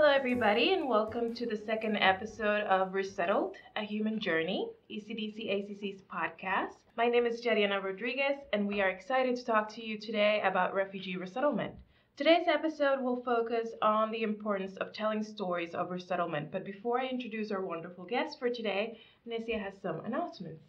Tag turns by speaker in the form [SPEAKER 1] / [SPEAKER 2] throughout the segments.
[SPEAKER 1] Hello, everybody, and welcome to the second episode of Resettled, a Human Journey, ECDC ACC's podcast. My name is Jadiana Rodriguez, and we are excited to talk to you today about refugee resettlement. Today's episode will focus on the importance of telling stories of resettlement. But before I introduce our wonderful guest for today, Nesia has some announcements.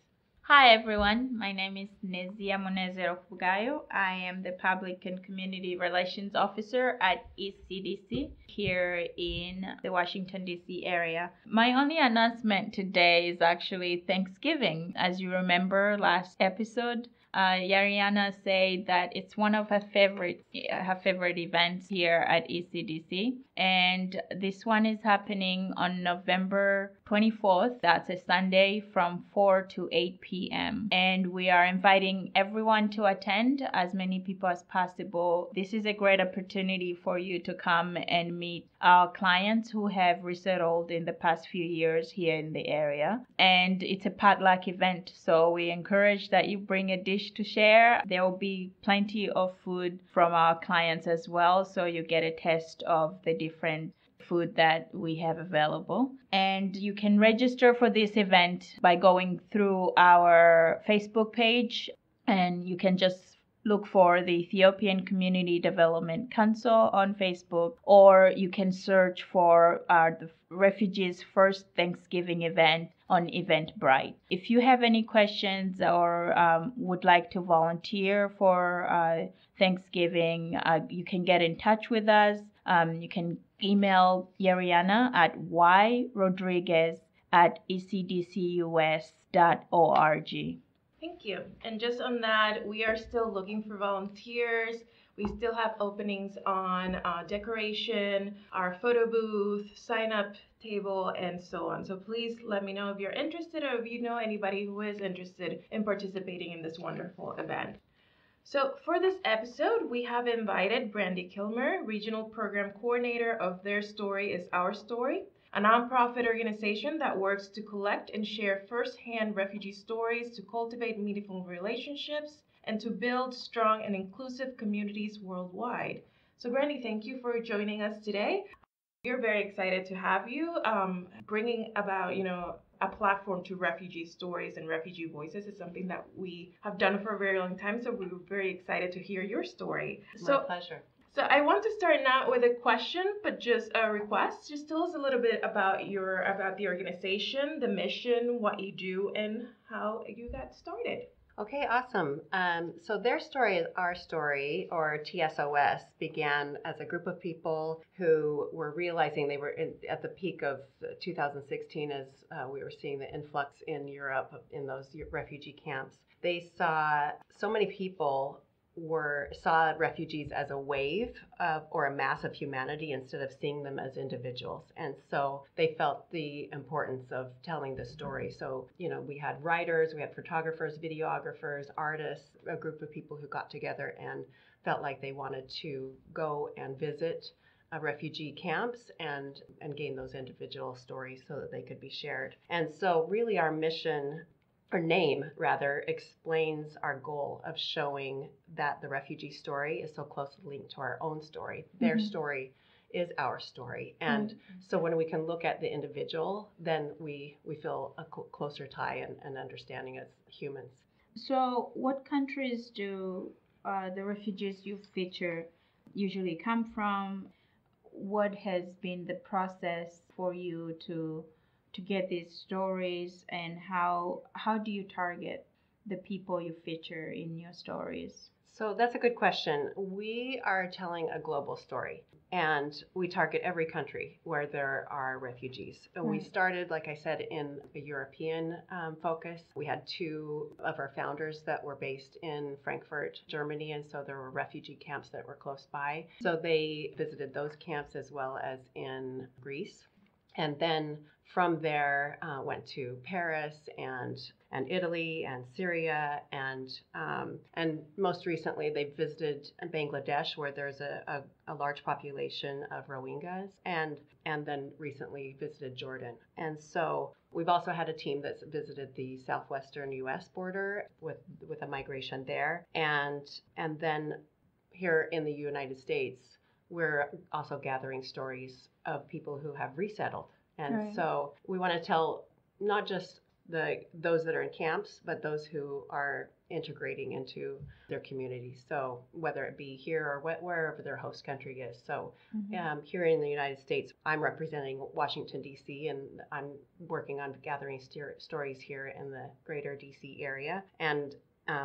[SPEAKER 2] Hi everyone, my name is Nezia Monezero Fugayo. I am the Public and Community Relations Officer at ECDC here in the Washington DC area. My only announcement today is actually Thanksgiving. As you remember last episode, Yariana said that it's one of her favorite events here at ECDC, and this one is happening on November 24th. That's a Sunday from 4 to 8 p.m. and we are inviting everyone to attend, as many people as possible. This is a great opportunity for you to come and meet our clients who have resettled in the past few years here in the area, and it's a potluck event, so we encourage that you bring a dish to share. There will be plenty of food from our clients as well, so you get a taste of the different food that we have available. And you can register for this event by going through our Facebook page, and you can just look for the Ethiopian Community Development Council on Facebook, or you can search for the Refugees First Thanksgiving event on Eventbrite. If you have any questions or would like to volunteer for Thanksgiving, you can get in touch with us. You can email Yariana at yrodriguez@ecdcus.org.
[SPEAKER 1] Thank you. And just on that, we are still looking for volunteers. We still have openings on decoration, our photo booth, sign-up table, and so on. So please let me know if you're interested or if you know anybody who is interested in participating in this wonderful event. So for this episode, we have invited Brandi Kilmer, Regional Program Coordinator of Their Story is Our Story, a nonprofit organization that works to collect and share firsthand refugee stories to cultivate meaningful relationships and to build strong and inclusive communities worldwide. So Brandi, thank you for joining us today. We're very excited to have you. Bringing about, a platform to refugee stories and refugee voices is something that we have done for a very long time. So we were very excited to hear your story.
[SPEAKER 3] My pleasure.
[SPEAKER 1] So I want to start not with a question, but just a request. Just tell us a little bit about the organization, the mission, what you do, and how you got started.
[SPEAKER 3] Okay, awesome. So Their Story is Our Story, or TSOS, began as a group of people who were realizing they were at the peak of 2016 as we were seeing the influx in Europe in those refugee camps. They saw so many people saw refugees as a wave or a mass of humanity instead of seeing them as individuals. And so they felt the importance of telling the story. So, we had writers, we had photographers, videographers, artists, a group of people who got together and felt like they wanted to go and visit refugee camps and gain those individual stories so that they could be shared. And so really our mission, or name rather, explains our goal of showing that the refugee story is so closely linked to our own story. Their story is our story. And so when we can look at the individual, then we feel a closer tie and understanding as humans.
[SPEAKER 2] So what countries do the refugees you feature usually come from? What has been the process for you to get these stories, and how do you target the people you feature in your stories?
[SPEAKER 3] So that's a good question. We are telling a global story, and we target every country where there are refugees. And we started, like I said, in a European focus. We had two of our founders that were based in Frankfurt, Germany, and so there were refugee camps that were close by. So they visited those camps as well as in Greece. And then from there went to Paris and Italy and Syria and most recently they visited Bangladesh, where there's a large population of Rohingyas, and then recently visited Jordan. And so we've also had a team that's visited the southwestern U.S. border with a migration there, and then here in the United States we're also gathering stories of people who have resettled. And
[SPEAKER 2] Right.
[SPEAKER 3] so we want to tell not just those that are in camps, but those who are integrating into their communities. So whether it be here or wherever their host country is. So here in the United States, I'm representing Washington, D.C., and I'm working on gathering stories here in the greater D.C. area. And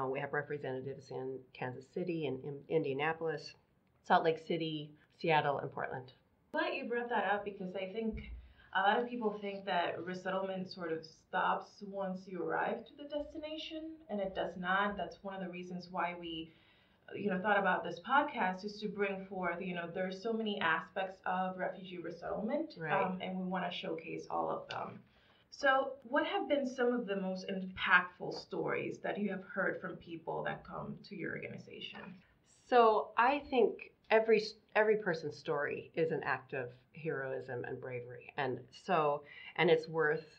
[SPEAKER 3] we have representatives in Kansas City and in Indianapolis, Salt Lake City, Seattle, and Portland.
[SPEAKER 1] I'm glad you brought that up because I think a lot of people think that resettlement sort of stops once you arrive to the destination, and it does not. That's one of the reasons why we, thought about this podcast is to bring forth, there's so many aspects of refugee resettlement,
[SPEAKER 3] Right.
[SPEAKER 1] And we want to showcase all of them. So, what have been some of the most impactful stories that you have heard from people that come to your organization?
[SPEAKER 3] So I think every person's story is an act of heroism and bravery, and it's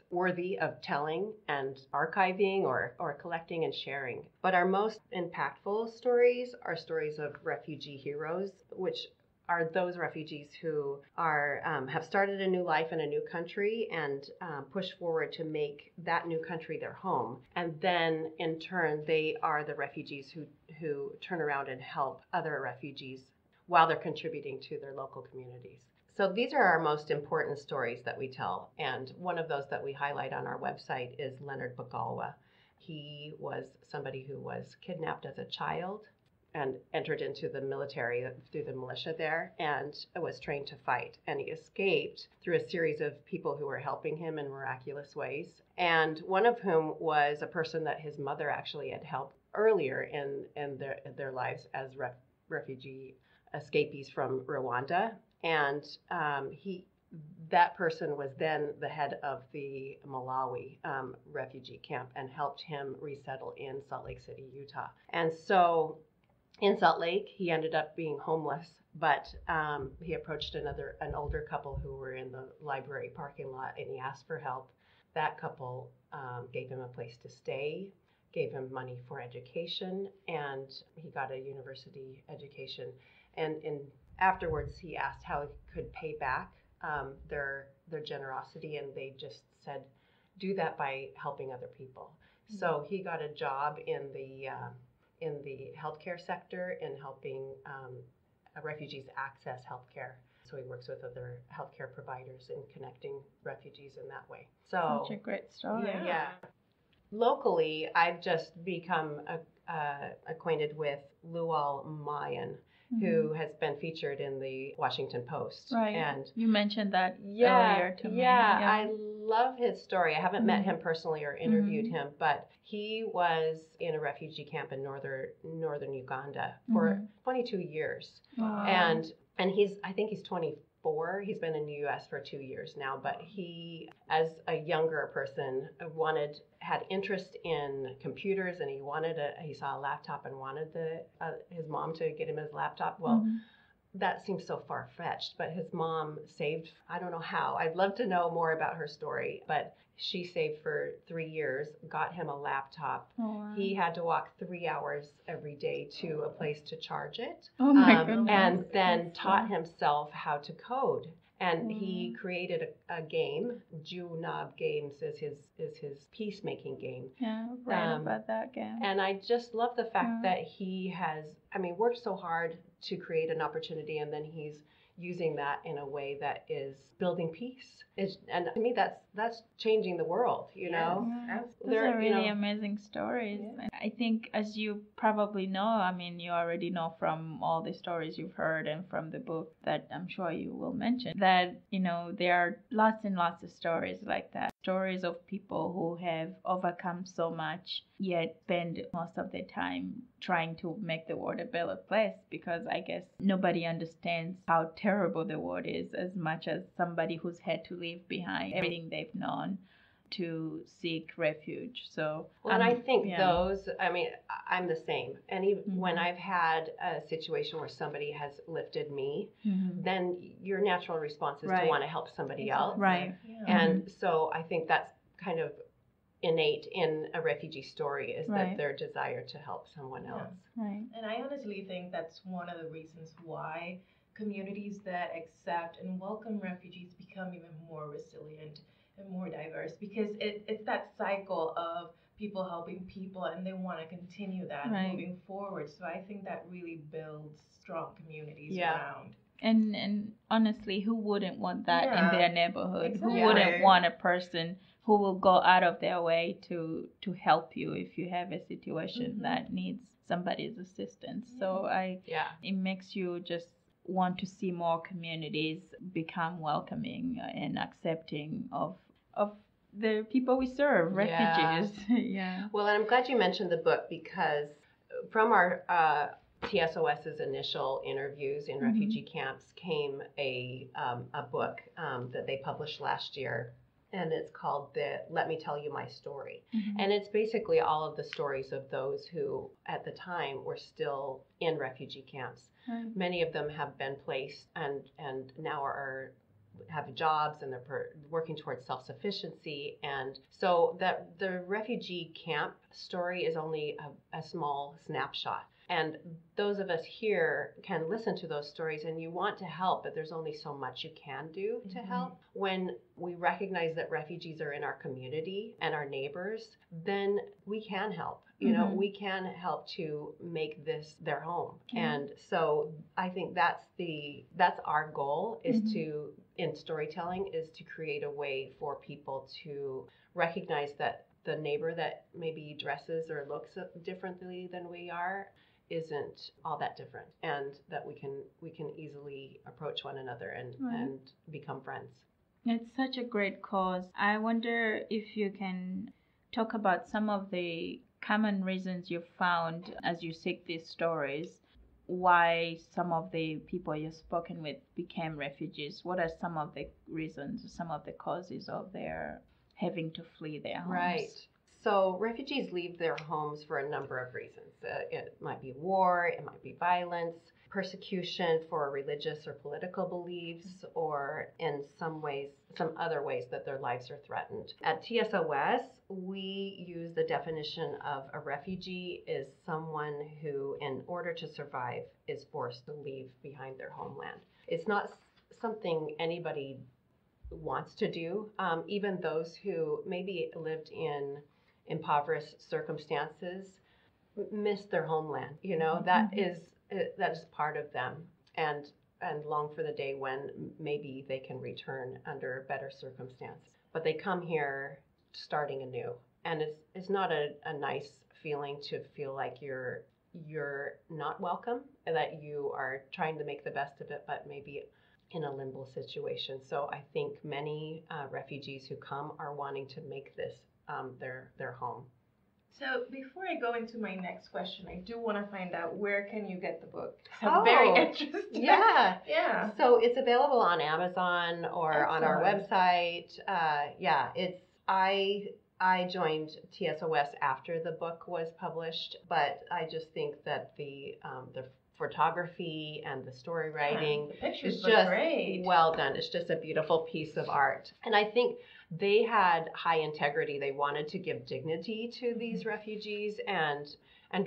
[SPEAKER 3] worthy of telling and archiving or collecting and sharing. But our most impactful stories are stories of refugee heroes, which are those refugees who are have started a new life in a new country and push forward to make that new country their home. And then in turn, they are the refugees who turn around and help other refugees while they're contributing to their local communities. So these are our most important stories that we tell. And one of those that we highlight on our website is Leonard Bagalwa. He was somebody who was kidnapped as a child and entered into the military through the militia there and was trained to fight. And he escaped through a series of people who were helping him in miraculous ways. And one of whom was a person that his mother actually had helped earlier in their lives as refugee escapees from Rwanda. And that person was then the head of the Malawi refugee camp and helped him resettle in Salt Lake City, Utah. And so in Salt Lake, he ended up being homeless, but he approached an older couple who were in the library parking lot, and he asked for help. That couple gave him a place to stay, gave him money for education, and he got a university education. And afterwards, he asked how he could pay back their generosity, and they just said, do that by helping other people. Mm-hmm. So he got a job in the healthcare sector in helping refugees access healthcare. So he works with other healthcare providers in connecting refugees in that way. So
[SPEAKER 2] such a great story.
[SPEAKER 3] Yeah. Locally, I've just become acquainted with Luol Mayan, who has been featured in the Washington Post.
[SPEAKER 2] Right.
[SPEAKER 3] And
[SPEAKER 2] you mentioned that earlier to me.
[SPEAKER 3] Yeah, I love his story. I haven't met him personally or interviewed him, but he was in a refugee camp in northern Uganda for 22 years.
[SPEAKER 2] Wow.
[SPEAKER 3] And I think he's 24. He's been in the U.S. for 2 years now, but he, as a younger person, had interest in computers, and he saw a laptop and wanted his mom to get him his laptop. Well, that seems so far-fetched, but his mom saved, I don't know how. I'd love to know more about her story, but she saved for 3 years, got him a laptop.
[SPEAKER 2] Oh, wow.
[SPEAKER 3] He had to walk 3 hours every day to a place to charge it.
[SPEAKER 2] Oh my goodness.
[SPEAKER 3] And then taught himself how to code. And he created a game. Junab Games is his peacemaking game.
[SPEAKER 2] Yeah, I've read about that game.
[SPEAKER 3] And I just love the fact that he has, worked so hard to create an opportunity, and then he's using that in a way that is building peace. And to me, that's changing the world, you know?
[SPEAKER 2] Yeah. Those are really amazing stories. Yeah. I think, as you probably know, you already know from all the stories you've heard and from the book that I'm sure you will mention, that, there are lots and lots of stories like that. Stories of people who have overcome so much, yet spend most of their time trying to make the world a better place, because I guess nobody understands how terrible the world is as much as somebody who's had to leave behind everything they've known to seek refuge. So,
[SPEAKER 3] and I think I'm the same. And even when I've had a situation where somebody has lifted me, then your natural response is to want to help somebody else.
[SPEAKER 2] Right.
[SPEAKER 3] Yeah. And so I think that's kind of innate in a refugee story, is that their desire to help someone else.
[SPEAKER 2] Right.
[SPEAKER 1] And I honestly think that's one of the reasons why communities that accept and welcome refugees become even more resilient and more diverse, because it's that cycle of people helping people, and they want to continue that moving forward. So I think that really builds strong communities around.
[SPEAKER 2] And honestly, who wouldn't want that in their neighborhood?
[SPEAKER 1] Exactly.
[SPEAKER 2] Who wouldn't want a person who will go out of their way to help you if you have a situation that needs somebody's assistance? So it makes you just want to see more communities become welcoming and accepting of the people we serve, refugees.
[SPEAKER 3] Well, and I'm glad you mentioned the book, because from our TSOS's initial interviews in refugee camps came a book that they published last year, and it's called Let Me Tell You My Story. And it's basically all of the stories of those who at the time were still in refugee camps. Many of them have been placed and now have jobs, and they're working towards self-sufficiency. And so that the refugee camp story is only a small snapshot. And those of us here can listen to those stories, and you want to help, but there's only so much you can do to help. When we recognize that refugees are in our community and our neighbors, then we can help. You know, we can help to make this their home. And so I think that's our goal, is to, in storytelling, is to create a way for people to recognize that the neighbor that maybe dresses or looks differently than we are isn't all that different, and that we can easily approach one another and become friends.
[SPEAKER 2] It's such a great cause. I wonder if you can talk about some of the common reasons you found as you seek these stories, why some of the people you've spoken with became refugees. What are some of the reasons, some of the causes of their having to flee their homes?
[SPEAKER 3] Right. So refugees leave their homes for a number of reasons. It might be war, it might be violence, persecution for religious or political beliefs, or in some other ways that their lives are threatened. At TSOS, we use the definition of a refugee is someone who, in order to survive, is forced to leave behind their homeland. It's not something anybody wants to do. Even those who maybe lived in impoverished circumstances miss their homeland. You know, that is part of them, and long for the day when maybe they can return under better circumstances. But they come here starting anew, and it's not a nice feeling to feel like you're not welcome, and that you are trying to make the best of it, but maybe in a limbo situation. So I think many refugees who come are wanting to make this their home.
[SPEAKER 1] So before I go into my next question, I do want to find out, where can you get the book?
[SPEAKER 3] I'm
[SPEAKER 1] very interested.
[SPEAKER 3] Yeah.
[SPEAKER 1] Yeah.
[SPEAKER 3] So it's available on Amazon or on our website. I joined TSOS after the book was published, but I just think that the photography and the story writing
[SPEAKER 1] the pictures
[SPEAKER 3] is
[SPEAKER 1] look
[SPEAKER 3] just
[SPEAKER 1] great.
[SPEAKER 3] Well done. It's just a beautiful piece of art. And I think they had high integrity. They wanted to give dignity to these refugees, and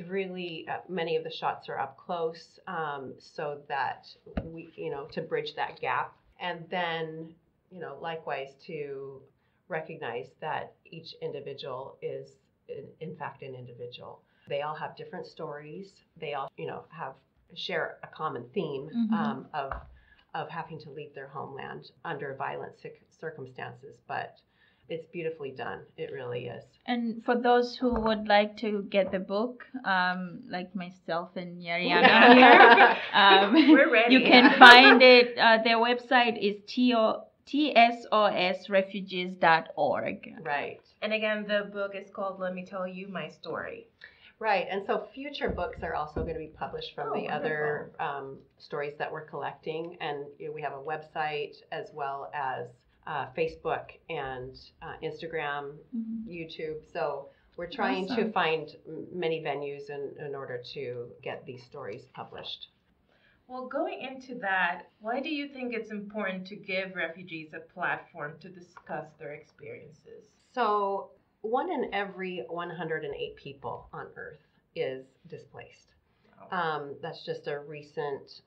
[SPEAKER 3] really many of the shots are up close, so that we, to bridge that gap. And then, likewise, to recognize that each individual is in fact an individual. They all have different stories. They all, share a common theme of having to leave their homeland under violent circumstances, but it's beautifully done. It really is.
[SPEAKER 2] And for those who would like to get the book, like myself and Yariana here,
[SPEAKER 1] we're ready.
[SPEAKER 2] You can find it. Their website is tsosrefugees.org.
[SPEAKER 3] Right.
[SPEAKER 1] And again, the book is called Let Me Tell You My Story.
[SPEAKER 3] Right, and so future books are also going to be published from the other stories that we're collecting, and we have a website as well as Facebook and Instagram, YouTube. So we're trying to find many venues in order to get these stories published.
[SPEAKER 1] Well, going into that, why do you think it's important to give refugees a platform to discuss their experiences?
[SPEAKER 3] So 1 in every 108 people on Earth is displaced. That's just a recent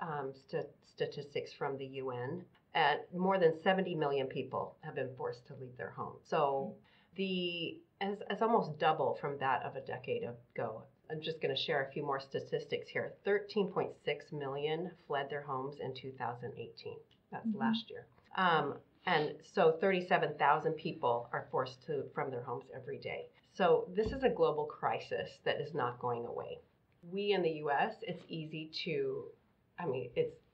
[SPEAKER 3] statistics from the UN. More than 70 million people have been forced to leave their homes. So it's almost double from that of a decade ago. I'm just going to share a few more statistics here. 13.6 million fled their homes in 2018. That's last year. And so 37,000 people are forced from their homes every day. So this is a global crisis that is not going away. We in the U.S., it's easy to,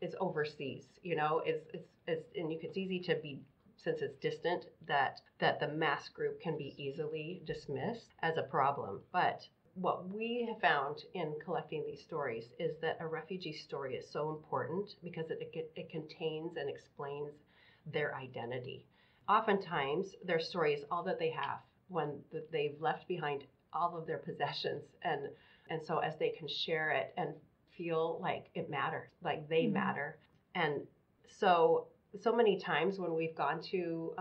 [SPEAKER 3] it's overseas, it's easy to be, since it's distant, that the mass group can be easily dismissed as a problem. But what we have found in collecting these stories is that a refugee story is so important because it contains and explains their identity. Oftentimes, their story is all that they have when they've left behind all of their possessions. And so as they can share it and feel like it matters, like they matter. And so many times when we've gone to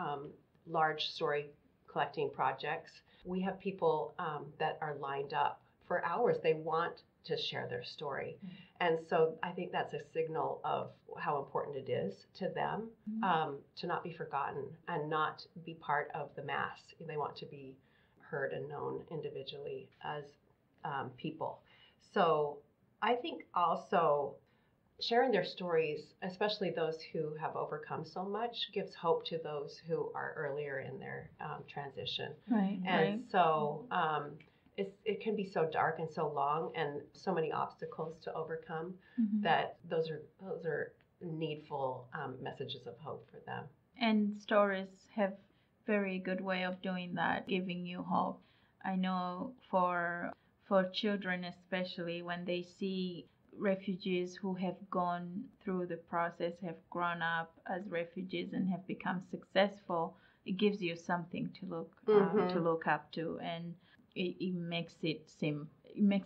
[SPEAKER 3] large story collecting projects, we have people that are lined up for hours. They want to share their story. And so I think that's a signal of how important it is to them to not be forgotten and not be part of the mass. They want to be heard and known individually as people. So I think also sharing their stories, especially those who have overcome so much, gives hope to those who are earlier in their transition.
[SPEAKER 2] Right.
[SPEAKER 3] And so it can be so dark and so long and so many obstacles to overcome that those are needful messages of hope for them.
[SPEAKER 2] And stories have very good way of doing that, giving you hope. I know for children especially, when they see refugees who have gone through the process, have grown up as refugees and have become successful, it gives you something to look up to, and it makes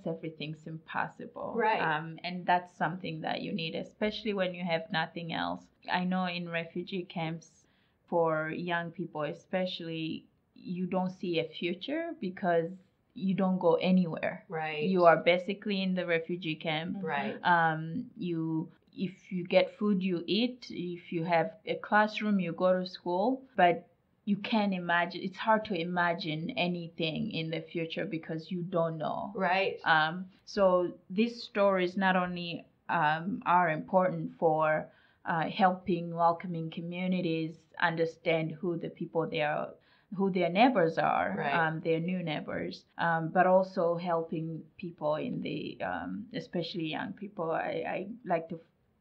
[SPEAKER 2] everything seem possible.
[SPEAKER 3] Right.
[SPEAKER 2] And that's something that you need, especially when you have nothing else. I know in refugee camps, for young people especially, you don't see a future because you don't go anywhere.
[SPEAKER 3] Right.
[SPEAKER 2] You are basically in the refugee camp.
[SPEAKER 3] Right.
[SPEAKER 2] If you get food, you eat. If you have a classroom, you go to school. But you can't imagine. It's hard to imagine anything in the future because you don't know.
[SPEAKER 3] Right.
[SPEAKER 2] So these stories not only are important for helping welcoming communities understand who the people they are, who their neighbors are,
[SPEAKER 3] right.
[SPEAKER 2] Their new neighbors, but also helping people in the, especially young people. I like to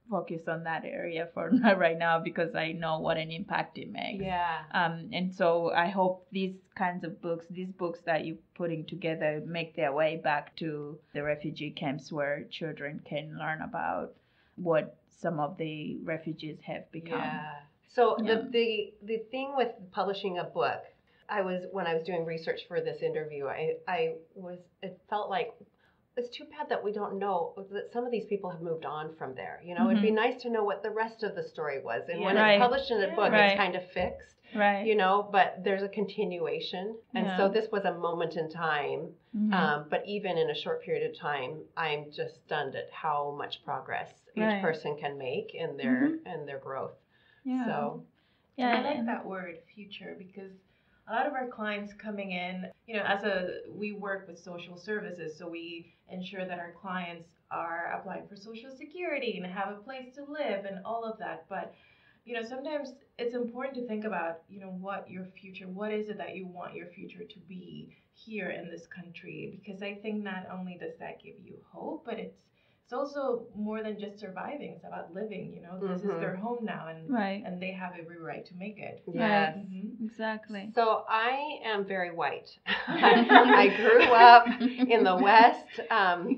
[SPEAKER 2] focus on that area for right now because I know what an impact it makes.
[SPEAKER 3] Yeah.
[SPEAKER 2] And so I hope these kinds of books, these books that you're putting together, make their way back to the refugee camps where children can learn about what some of the refugees have become.
[SPEAKER 3] Yeah. So the thing with publishing a book, when I was doing research for this interview, it felt like it's too bad that we don't know that some of these people have moved on from there. It'd be nice to know what the rest of the story was. And when it's published in a book, it's kind of fixed.
[SPEAKER 2] Right.
[SPEAKER 3] But there's a continuation. And so this was a moment in time. But even in a short period of time, I'm just stunned at how much progress each person can make in their growth.
[SPEAKER 2] Yeah.
[SPEAKER 3] So
[SPEAKER 1] I like that word, future, because a lot of our clients coming in, we work with social services, so we ensure that our clients are applying for Social Security and have a place to live and all of that. But, sometimes it's important to think about, what is it that you want your future to be here in this country? Because I think not only does that give you hope, but it's also more than just surviving. It's about living, this is their home now, and they have every right to make it.
[SPEAKER 3] Yes.
[SPEAKER 2] Exactly.
[SPEAKER 3] So I am very white. I grew up in the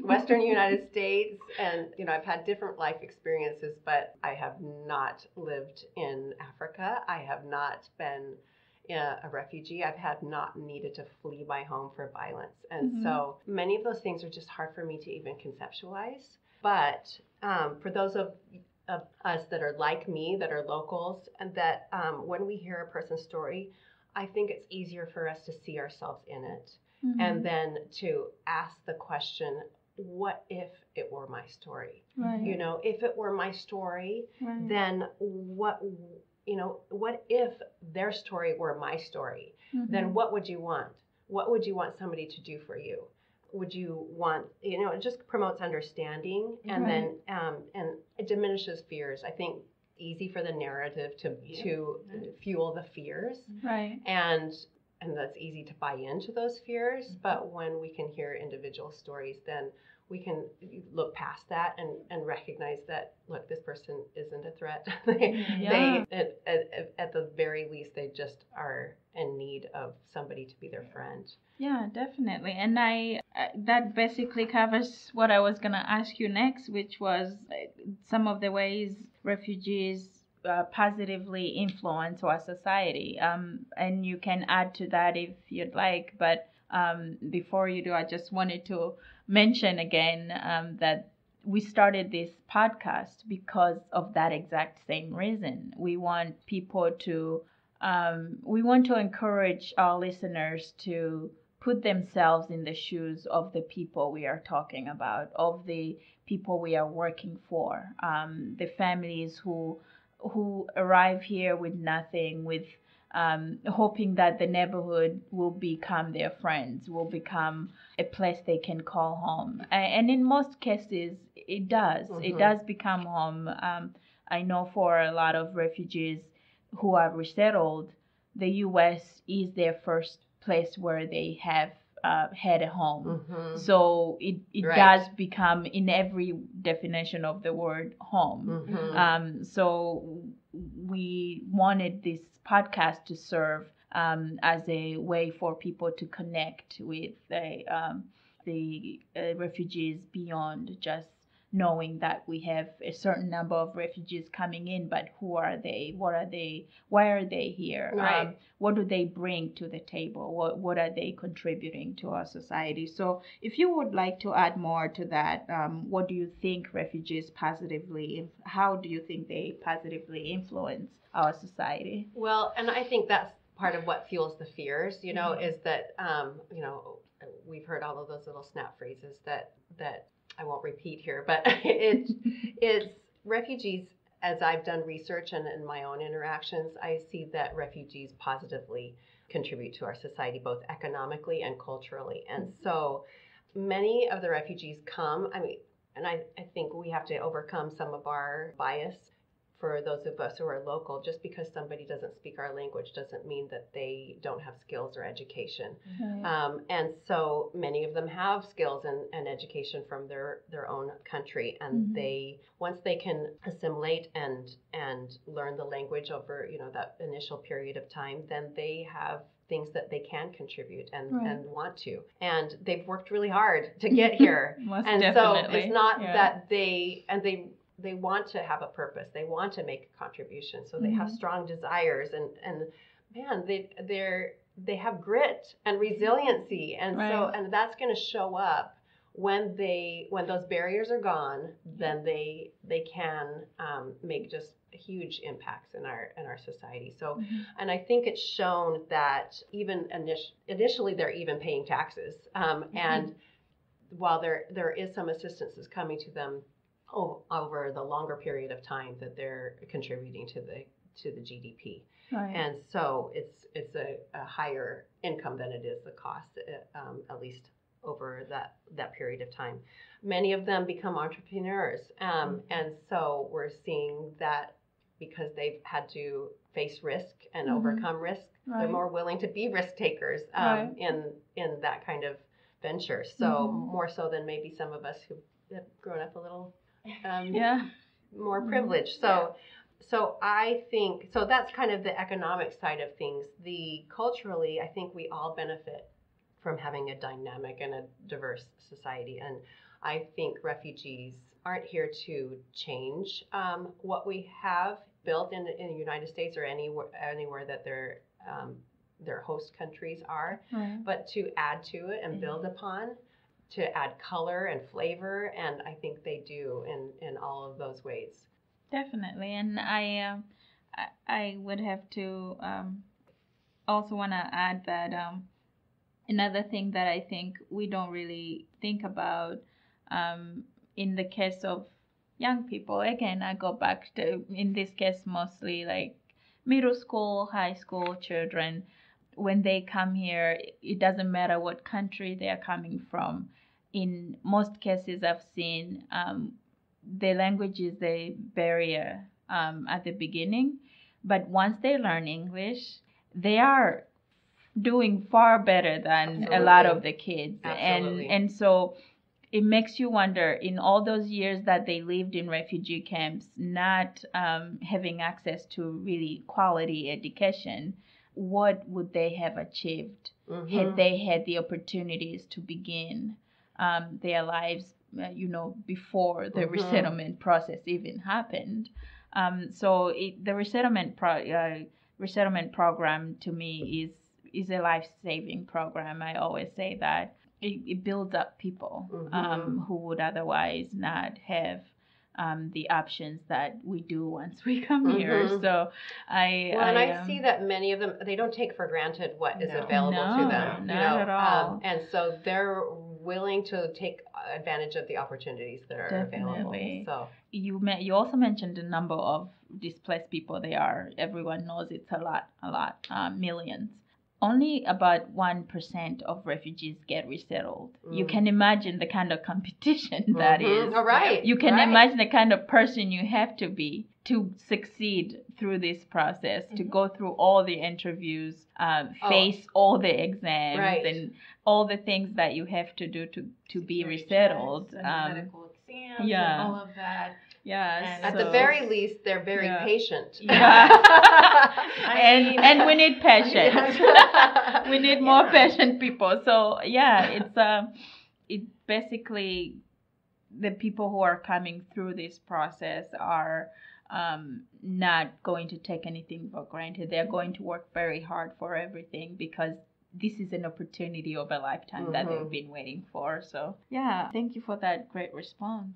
[SPEAKER 3] Western United States, and, I've had different life experiences, but I have not lived in Africa. I have not been a refugee. I've not needed to flee my home for violence. And so many of those things are just hard for me to even conceptualize. But for those of us that are like me, that are locals, and that when we hear a person's story, I think it's easier for us to see ourselves in it. And then to ask the question, what if it were my story?
[SPEAKER 2] Right.
[SPEAKER 3] You know, if it were my story,
[SPEAKER 2] Right.
[SPEAKER 3] then what if their story were my story? Then what would you want? What would you want somebody to do for you? Would you want, it just promotes understanding, and then and it diminishes fears. I think easy for the narrative to fuel the fears.
[SPEAKER 2] Right.
[SPEAKER 3] And that's easy to buy into those fears, but when we can hear individual stories, then we can look past that and recognize that, look, this person isn't a threat. They at the very least, they just are in need of somebody to be their friend.
[SPEAKER 2] Yeah, definitely. And that basically covers what I was going to ask you next, which was some of the ways refugees positively influence our society. And you can add to that if you'd like. But before you do, I just wanted to mention again that we started this podcast because of that exact same reason. We want people to, we want to encourage our listeners to put themselves in the shoes of the people we are talking about, of the people we are working for, the families who arrive here with nothing, with hoping that the neighborhood will become their friends, will become a place they can call home. And in most cases, it does. It does become home. I know for a lot of refugees who are resettled, the U.S. is their first place where they have had a home. So it does become, in every definition of the word, home. So we wanted this podcast to serve as a way for people to connect with the refugees beyond just knowing that we have a certain number of refugees coming in, but who are they? What are they? Why are they here?
[SPEAKER 3] Right.
[SPEAKER 2] What do they bring to the table? What are they contributing to our society? So if you would like to add more to that, what do you think refugees how do you think they positively influence our society?
[SPEAKER 3] Well, and I think that's part of what fuels the fears, is that, we've heard all of those little snap phrases that I won't repeat here, but it's refugees. As I've done research and in my own interactions, I see that refugees positively contribute to our society, both economically and culturally. And so many of the refugees come, and I think we have to overcome some of our bias. For those of us who are local, just because somebody doesn't speak our language doesn't mean that they don't have skills or education. And so many of them have skills and education from their own country, and once they can assimilate and learn the language over that initial period of time, then they have things that they can contribute and want to, and they've worked really hard to get here. And
[SPEAKER 2] definitely.
[SPEAKER 3] So it's not that they want to have a purpose. They want to make a contribution. So they have strong desires, and man, they have grit and resiliency, and and that's going to show up when those barriers are gone. Then they can make just huge impacts in our society. So, and I think it's shown that even initially they're even paying taxes, and while there is some assistance is coming to them over the longer period of time, that they're contributing to the GDP. And so it's a higher income than it is the cost, at least over that period of time. Many of them become entrepreneurs, and so we're seeing that because they've had to face risk and overcome risk, they're more willing to be risk takers in that kind of venture. So more so than maybe some of us who have grown up a little more privileged. So I think, so that's kind of the economic side of things. Culturally, I think we all benefit from having a dynamic and a diverse society. And I think refugees aren't here to change what we have built in the United States or anywhere that their host countries are, but to add to it and build upon, to add color and flavor, and I think they do in all of those ways.
[SPEAKER 2] Definitely, and I would have to also want to add that another thing that I think we don't really think about In the case of young people, again, I go back to, in this case, mostly like middle school, high school children. When they come here, it doesn't matter what country they are coming from. In most cases, I've seen the language is the barrier at the beginning, but once they learn English, they are doing far better than a lot of the kids. And so it makes you wonder, in all those years that they lived in refugee camps, not having access to really quality education, what would they have achieved had they had the opportunities to begin their lives, before the resettlement process even happened? So the resettlement program to me is a life-saving program. I always say that it builds up people who would otherwise not have the options that we do once we come here. So
[SPEAKER 3] I see that many of them, they don't take for granted what is available to them.
[SPEAKER 2] Not at all.
[SPEAKER 3] And so they're willing to take advantage of the opportunities that are available. So
[SPEAKER 2] you also mentioned the number of displaced people there are. Everyone knows it's a lot, millions. Only about 1% of refugees get resettled. You can imagine the kind of competition that is.
[SPEAKER 3] All right.
[SPEAKER 2] You can imagine the kind of person you have to be to succeed through this process, to go through all the interviews, face all the exams, and all the things that you have to do to be resettled.
[SPEAKER 1] Medical exams and all of that.
[SPEAKER 2] Yeah.
[SPEAKER 3] At the very least, they're very patient.
[SPEAKER 2] Yeah. and we need patience. We need more patient people. So it's basically the people who are coming through this process are not going to take anything for granted. They're going to work very hard for everything, because this is an opportunity of a lifetime that they've been waiting for. So thank you for that great response.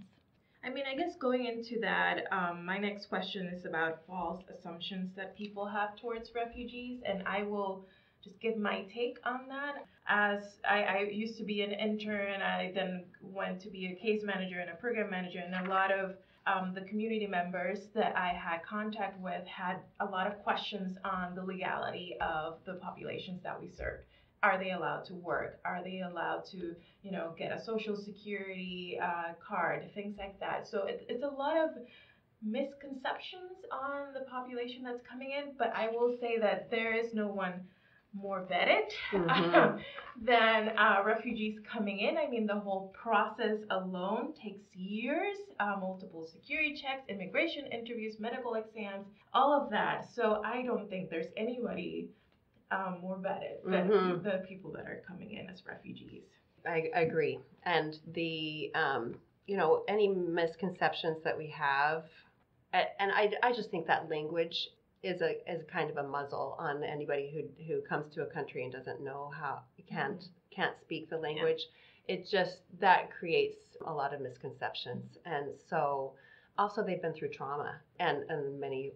[SPEAKER 1] I mean, I guess going into that, my next question is about false assumptions that people have towards refugees, and I will just give my take on that. As I used to be an intern, I then went to be a case manager and a program manager, and a lot of the community members that I had contact with had a lot of questions on the legality of the populations that we served. Are they allowed to work? Are they allowed to, get a social security card, things like that? So it's a lot of misconceptions on the population that's coming in, but I will say that there is no one more vetted than refugees coming in. I mean, the whole process alone takes years, multiple security checks, immigration interviews, medical exams, all of that. So I don't think there's anybody more vetted than the people that are coming in as refugees.
[SPEAKER 3] I agree. And the, any misconceptions that we have, and I just think that language is kind of a muzzle on anybody who comes to a country and doesn't know how, can't speak the language. It just, that creates a lot of misconceptions. And so also they've been through trauma and many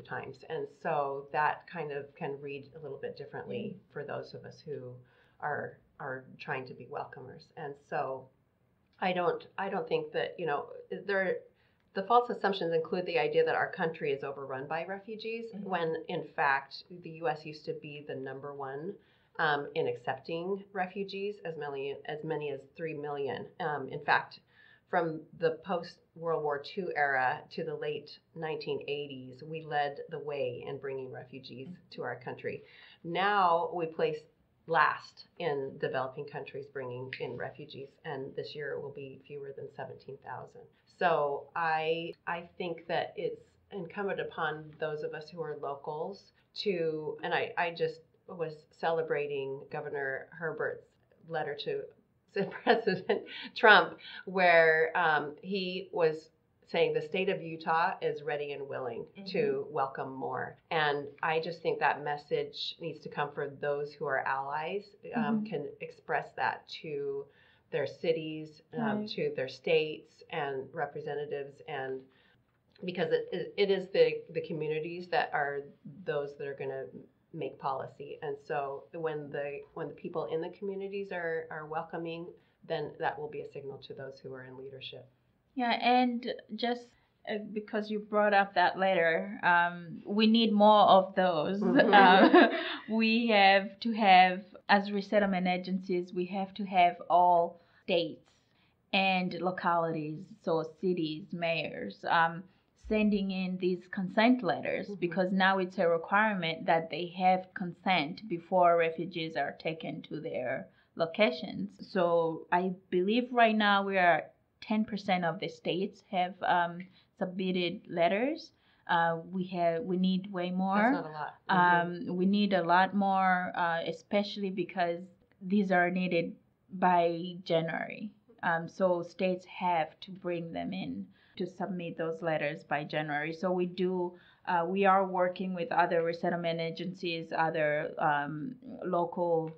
[SPEAKER 3] times. And so that kind of can read a little bit differently for those of us who are trying to be welcomers. And so I don't think that, the false assumptions include the idea that our country is overrun by refugees, when in fact the U.S. used to be the number one in accepting refugees, as many as 3 million. In fact, from the post-World War II era to the late 1980s, we led the way in bringing refugees to our country. Now we place last in developing countries bringing in refugees, and this year it will be fewer than 17,000. So I think that it's incumbent upon those of us who are locals to, and I just was celebrating Governor Herbert's letter to President Trump, where he was saying the state of Utah is ready and willing to welcome more. And I just think that message needs to come from those who are allies, can express that to their cities, to their states and representatives, and because it is the communities that are those that are going to make policy. And so when the people in the communities are welcoming, then that will be a signal to those who are in leadership.
[SPEAKER 2] Yeah, and just because you brought up that letter, we need more of those. We have to have, as resettlement agencies, we have to have all states and localities, so cities, mayors, sending in these consent letters, because now it's a requirement that they have consent before refugees are taken to their locations. So I believe right now we are 10% of the states have submitted letters. We need way more.
[SPEAKER 3] That's not a lot.
[SPEAKER 2] We need a lot more, especially because these are needed by January. So states have to bring them in to submit those letters by January. So we are working with other resettlement agencies, other local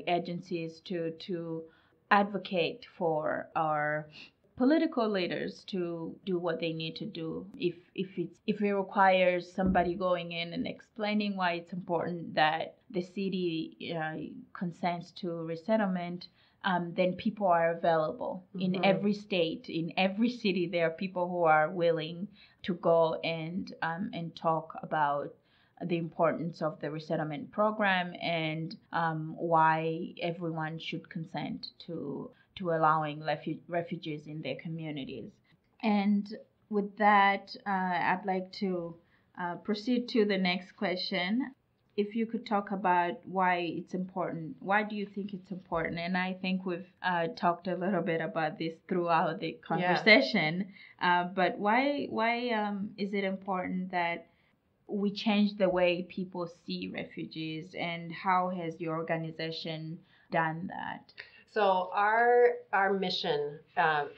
[SPEAKER 2] agencies to advocate for our political leaders to do what they need to do. If it requires somebody going in and explaining why it's important that the city consents to resettlement, then people are available in every state, in every city. There are people who are willing to go and talk about the importance of the resettlement program and why everyone should consent to allowing refugees in their communities. And with that, I'd like to proceed to the next question. If you could talk about why it's important, why do you think it's important? And I think we've talked a little bit about this throughout the conversation. But why is it important that we change the way people see refugees, and how has your organization done that?
[SPEAKER 3] So our mission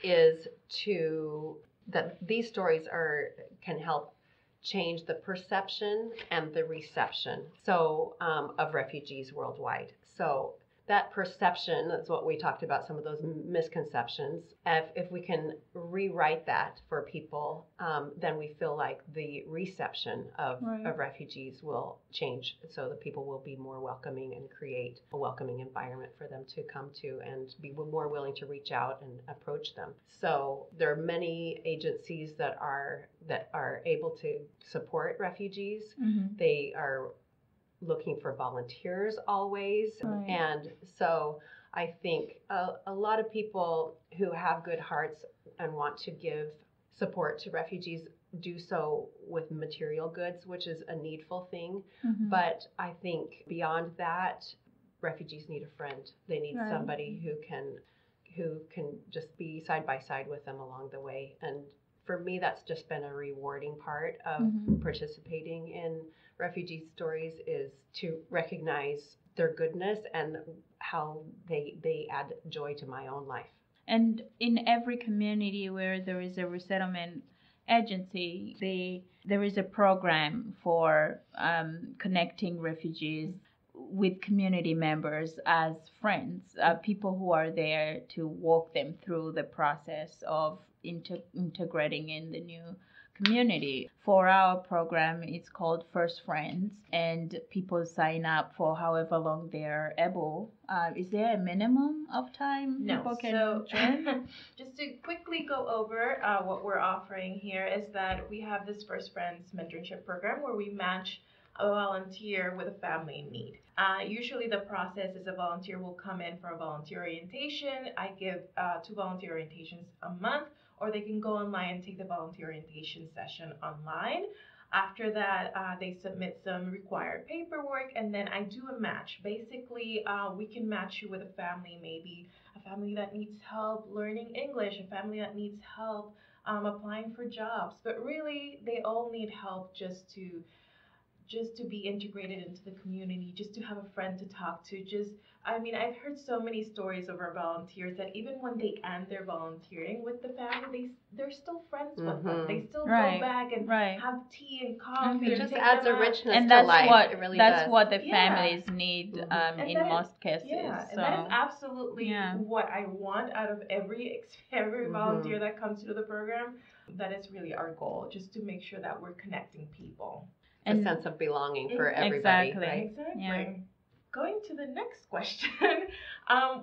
[SPEAKER 3] is that these stories can help change the perception and the reception of refugees worldwide. So that perception, that's what we talked about, some of those misconceptions. If we can rewrite that for people, then we feel like the reception of refugees will change, so that people will be more welcoming and create a welcoming environment for them to come to and be more willing to reach out and approach them. So there are many agencies that are able to support refugees. They are looking for volunteers always. And so I think a lot of people who have good hearts and want to give support to refugees do so with material goods, which is a needful thing. But I think beyond that, refugees need a friend. They need somebody who can just be side by side with them along the way. And for me, that's just been a rewarding part of participating in refugee stories, is to recognize their goodness and how they add joy to my own life.
[SPEAKER 2] And in every community where there is a resettlement agency, there is a program for connecting refugees with community members as friends, people who are there to walk them through the process of integrating in the new community. For our program, it's called First Friends, and people sign up for however long they're able. Is there a minimum of time people can join?
[SPEAKER 1] Just to quickly go over what we're offering here is that we have this First Friends mentorship program where we match a volunteer with a family in need. Usually the process is a volunteer will come in for a volunteer orientation. I give 2 volunteer orientations a month, or they can go online and take the volunteer orientation session online. After that, they submit some required paperwork, and then I do a match. Basically, we can match you with a family, maybe a family that needs help learning English, a family that needs help applying for jobs. But really, they all need help just to be integrated into the community, just to have a friend to talk to. I've heard so many stories of our volunteers that even when they end their volunteering with the family, they're still friends with them. They still go back and have tea and coffee.
[SPEAKER 3] It just adds a richness
[SPEAKER 2] and
[SPEAKER 3] to life. It really
[SPEAKER 2] that's
[SPEAKER 3] does.
[SPEAKER 2] what the families need in most cases.
[SPEAKER 1] And that is absolutely what I want out of every volunteer that comes to the program. That is really our goal, just to make sure that we're connecting people.
[SPEAKER 3] a sense of belonging for everybody.
[SPEAKER 2] Exactly.
[SPEAKER 3] Right?
[SPEAKER 1] Exactly.
[SPEAKER 2] Yeah.
[SPEAKER 1] Going to the next question,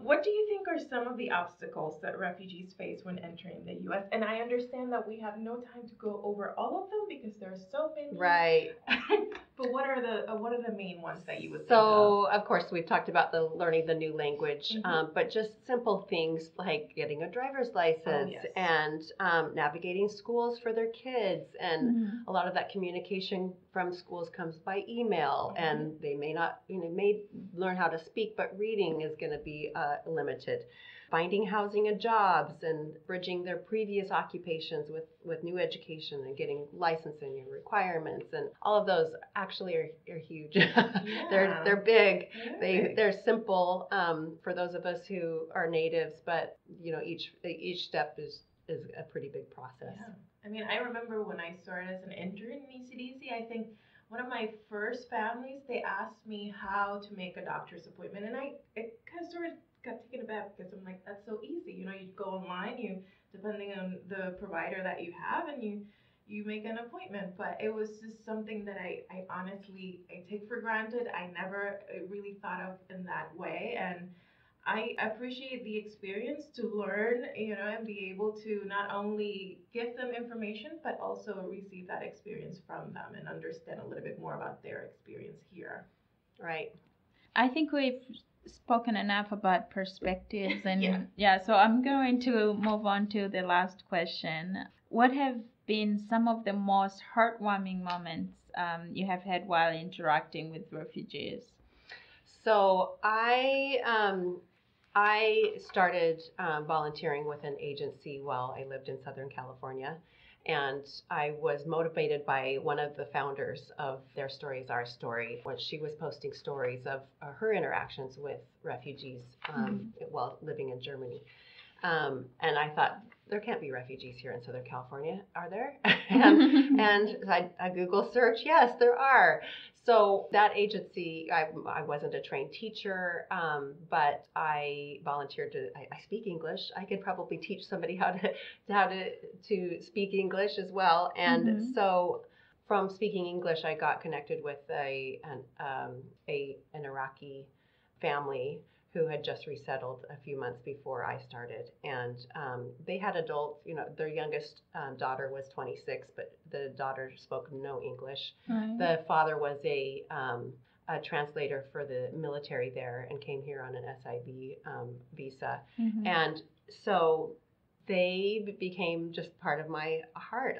[SPEAKER 1] what do you think are some of the obstacles that refugees face when entering the U.S.? And I understand that we have no time to go over all of them because there are so many.
[SPEAKER 3] Right.
[SPEAKER 1] But what are the main ones that you would think
[SPEAKER 3] So, of course, we've talked about the learning the new language,
[SPEAKER 1] Mhm.
[SPEAKER 3] but just simple things like getting a driver's license
[SPEAKER 1] yes.
[SPEAKER 3] and navigating schools for their kids. And
[SPEAKER 2] Mhm.
[SPEAKER 3] a lot of that communication from schools comes by email, and they may not, may learn how to speak, but reading is going to be limited. Finding housing and jobs and bridging their previous occupations with new education and getting licensing and requirements, and all of those actually are huge. They're big. They're simple for those of us who are natives, but each step is a pretty big process.
[SPEAKER 1] Yeah. I mean, I remember when I started as an intern in ECDC, I think one of my first families, they asked me how to make a doctor's appointment, and it kind of sort of got taken aback because I'm like, that's so easy. You go online, depending on the provider that you have, and you make an appointment. But it was just something that I honestly take for granted. I never really thought of in that way, and I appreciate the experience to learn, and be able to not only give them information, but also receive that experience from them and understand a little bit more about their experience here.
[SPEAKER 3] Right.
[SPEAKER 2] I think we've spoken enough about perspectives, and
[SPEAKER 1] Yeah.
[SPEAKER 2] so I'm going to move on to the last question. What have been some of the most heartwarming moments you have had while interacting with refugees?
[SPEAKER 3] So I started volunteering with an agency while I lived in Southern California, and I was motivated by one of the founders of Their Story is Our Story, when she was posting stories of her interactions with refugees while living in Germany. And I thought, there can't be refugees here in Southern California, are there? and I Google search, yes, there are. So that agency, I wasn't a trained teacher, but I volunteered I speak English. I could probably teach somebody how to speak English as well. And so from speaking English, I got connected with an Iraqi family who had just resettled a few months before I started. And they had adults, their youngest daughter was 26, but the daughter spoke no English.
[SPEAKER 2] Right.
[SPEAKER 3] The father was a translator for the military there and came here on an SIV visa. And so they became just part of my heart.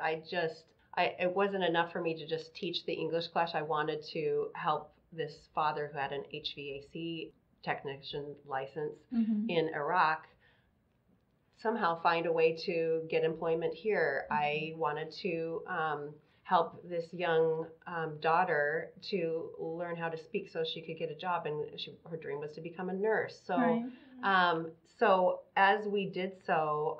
[SPEAKER 3] It wasn't enough for me to just teach the English class. I wanted to help this father who had an HVAC technician license in Iraq somehow find a way to get employment here. I wanted to help this young daughter to learn how to speak so she could get a job, and her dream was to become a nurse. So so as we did so,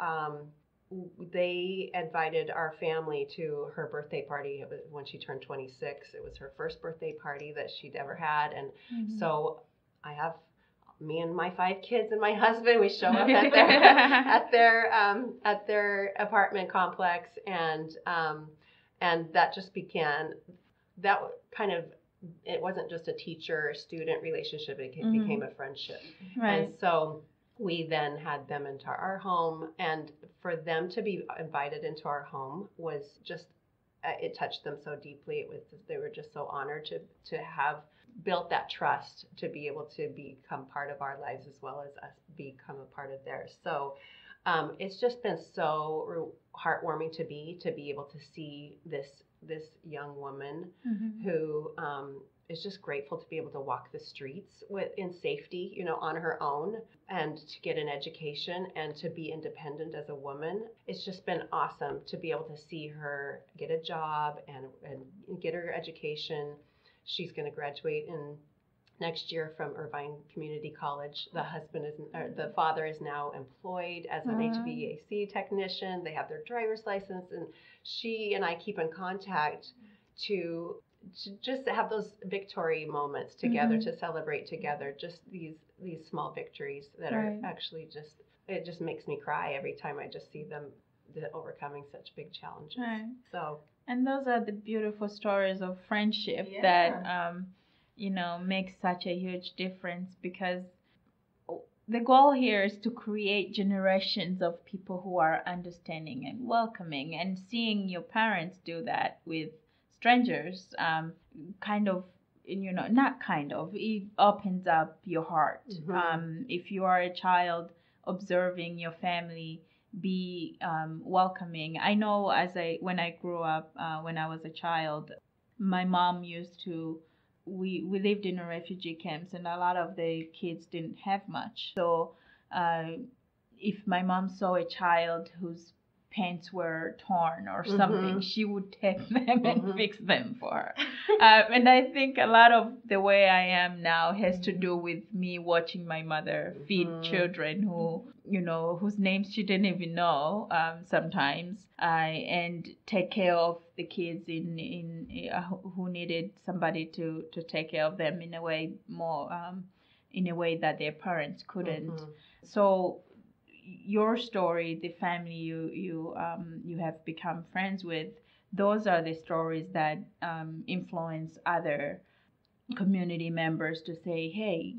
[SPEAKER 3] they invited our family to her birthday party. It was when she turned 26. It was her first birthday party that she'd ever had, and so I have me and my 5 kids and my husband. We show up at their apartment complex, and that just began. That kind of, it wasn't just a teacher-student relationship. It became a friendship, and so we then had them into our home, and for them to be invited into our home was just, it touched them so deeply. They were just so honored to have built that trust to be able to become part of our lives as well as us become a part of theirs. So it's just been so heartwarming to be able to see this young woman who is just grateful to be able to walk the streets in safety, on her own, and to get an education and to be independent as a woman. It's just been awesome to be able to see her get a job and get her education. She's going to graduate in next year from Irvine Community College. The father is now employed as an HVAC technician. They have their driver's license, and she and I keep in contact to just have those victory moments together, to celebrate together, just these small victories that are actually it just makes me cry every time I just see them overcoming such big challenges.
[SPEAKER 2] Right.
[SPEAKER 3] So,
[SPEAKER 2] and those are the beautiful stories of friendship that makes such a huge difference, because the goal here is to create generations of people who are understanding and welcoming, and seeing your parents do that with strangers, it opens up your heart. If you are a child, observing your family, be welcoming. I know when I grew up, when I was a child, my mom used to, we lived in a refugee camps, and a lot of the kids didn't have much. So if my mom saw a child whose pants were torn or something, she would take them and fix them for her. And I think a lot of the way I am now has to do with me watching my mother feed children whose names she didn't even know sometimes, and take care of the kids who needed somebody to take care of them in a way that their parents couldn't. So your story, the family you have become friends with, those are the stories that influence other community members to say, hey,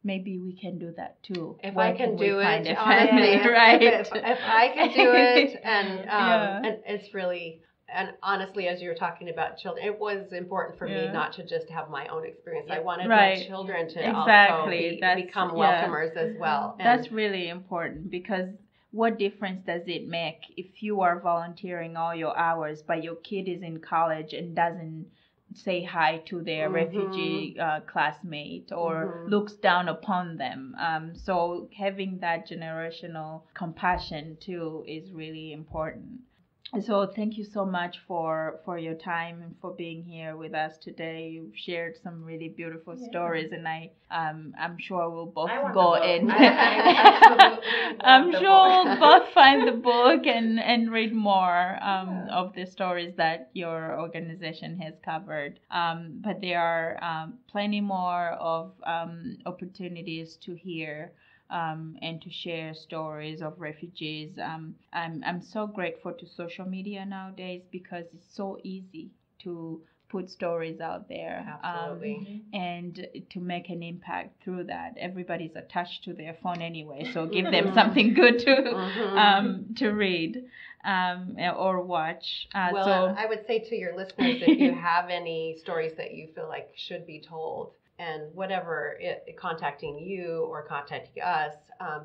[SPEAKER 2] maybe we can do that too.
[SPEAKER 3] If I can do it, honestly,
[SPEAKER 2] right?
[SPEAKER 3] If I can do it, and it's really. And honestly, as you were talking about children, it was important for me not to just have my own experience. I wanted my children to also become welcomers as well. And
[SPEAKER 2] that's really important, because what difference does it make if you are volunteering all your hours, but your kid is in college and doesn't say hi to their refugee classmate, or looks down upon them? So having that generational compassion too is really important. So thank you so much for your time and for being here with us today. You've shared some really beautiful stories, and I'm sure we'll both go and I'm sure we'll both find the book and read more of the stories that your organization has covered. But there are plenty more of opportunities to hear and to share stories of refugees. I'm so grateful to social media nowadays, because it's so easy to put stories out there.
[SPEAKER 3] Absolutely.
[SPEAKER 2] And to make an impact through that. Everybody's attached to their phone anyway, so give them something good to read or watch.
[SPEAKER 3] I would say to your listeners, if you have any stories that you feel like should be told, and whatever, contacting you or contacting us,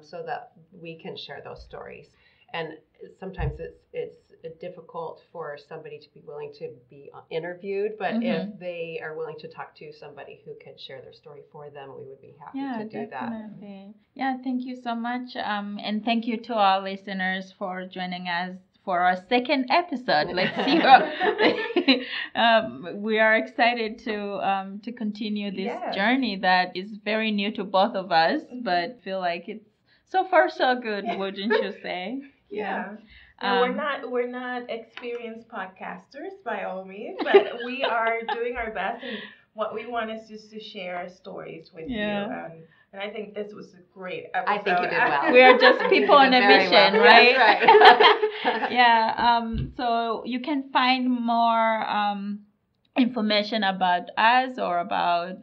[SPEAKER 3] so that we can share those stories. And sometimes it's difficult for somebody to be willing to be interviewed, but if they are willing to talk to somebody who can share their story for them, we would be happy to do
[SPEAKER 2] definitely. that. Yeah, thank you so much. And thank you to our listeners for joining us for our second episode. Let's see. We are excited to continue this journey that is very new to both of us, but feel like it's so far so good, wouldn't you say?
[SPEAKER 1] Yeah. We're not experienced podcasters by all means, but we are doing our best, and what we want is just to share stories with you. And I think this was a great episode.
[SPEAKER 3] I think you did well.
[SPEAKER 2] We are just people on a mission, right?
[SPEAKER 3] Right.
[SPEAKER 2] Yeah. So you can find more information about us or about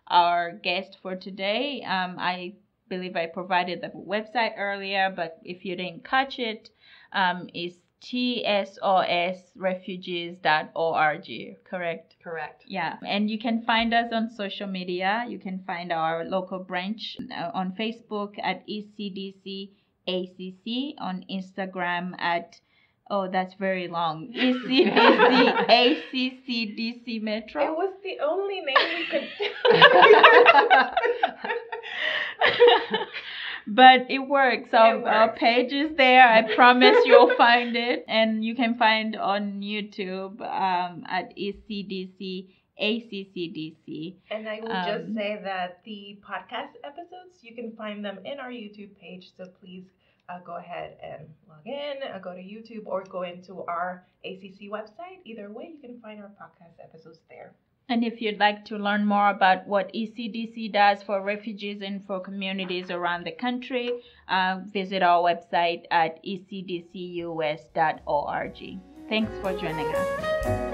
[SPEAKER 2] our guest for today. I believe I provided the website earlier, but if you didn't catch it, it's tsosrefugees.org, correct?
[SPEAKER 3] Correct.
[SPEAKER 2] Yeah, and you can find us on social media. You can find our local branch on Facebook at ECDC ACC, on Instagram at, oh, that's very long, ECDC ACCDC Metro.
[SPEAKER 1] It was the only name we could
[SPEAKER 2] But it works. Our page is there. I promise you'll find it. And you can find on YouTube at ECDC ACCDC.
[SPEAKER 1] And I will just say that the podcast episodes, you can find them in our YouTube page. So please go ahead and log in, go to YouTube, or go into our ACC website. Either way, you can find our podcast episodes there.
[SPEAKER 2] And if you'd like to learn more about what ECDC does for refugees and for communities around the country, visit our website at ecdcus.org. Thanks for joining us.